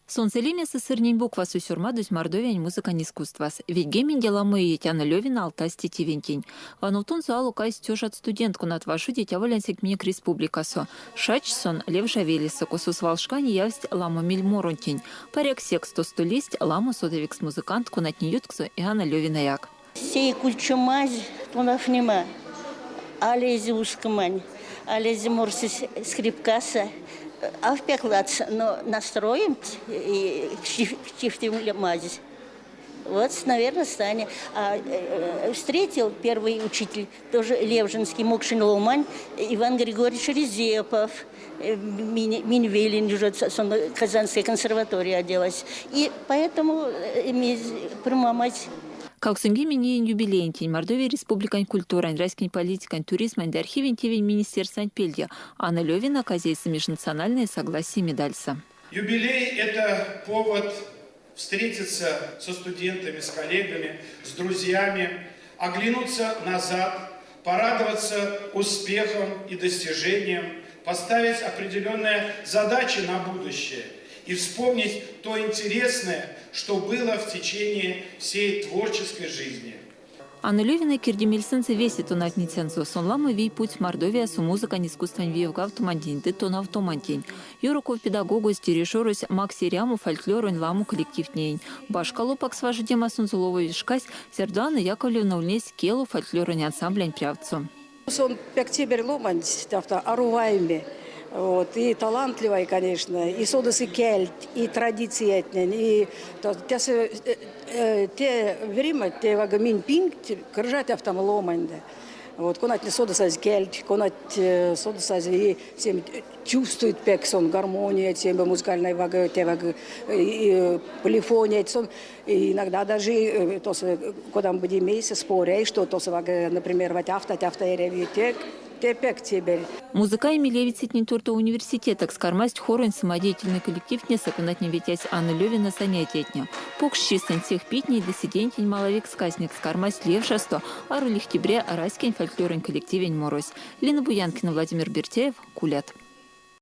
Солнцелиме сырнень буква сусюрмадусь мордовень музыка не искусствас. Ведь гемень дела мы Тяна Левина алтасти тивентень. Ванутун зуалу кайс тёж от студентку над вашу дитя воленсик миник республикасо. Шачсон лев жавелиса косус волшкани явсть ламу мильморонтень. Парек сексту стулисть ламу содовикс музыкантку над неютксу и Анна Левина як. Сей кульчумазь тунафнима. Алези ускамань. Алези морсис скрипкаса. А в пеклац, но настроим и чифтим мазь. Вот, наверное, станет. Встретил первый учитель, тоже Левжинский, Мокшин Ломань, Иван Григорьевич Резепов. Минвелин уже Казанской консерватории оделась. И поэтому примамать. Как сунгимени юбилейнтень, Мордовия республикань культурань, райскин политикань, туризмань, да архивень тивень министерствань пельдя, Анна Левина казейся межнациональное согласие медальса. Юбилей – это повод встретиться со студентами, с коллегами, с друзьями, оглянуться назад, порадоваться успехам и достижениям, поставить определенные задачи на будущее и вспомнить то интересное, что было в течение всей творческой жизни. Анна Левина кирдемельсенце весит он от ницензу. Сон ламы вей путь Мордовия су музыка не искусствен виевга автомантень, ты то на автомантень. Юруков педагогу стерешорус Макси Ряму фольклорунь ламу коллективнень. Башкалопак с важдема сунзулова вишкась, Сердуана Яковлевна улнесь келу фольклорунь ансамблень прявцу. Сон пектибер ломань, аруваеми. Вот, и талантливый, конечно, и содос и кельт, и традиции, и те время, те вагамин пинг, крыжать автом ломанде. Вот, конать не содос аз кельт, конать содос аз и всем чувствует пексон, гармония, тем музыкальной вага, те вага, полифония, и иногда даже, то когда мы будем месяц спорить, что то вага, например, ватяфта, ревитек. Музыка имелевицит не только университета, скармасть хорон самодеятельный коллектив не сакунатни ветясь Анна Левина занятия. Покши сенсех питней досидентень маловик сказник скармасть левшасто, а рулих тебре арайскин фольклорен коллективень морось. Лена Буянкина, Владимир Бертяев, Кулят.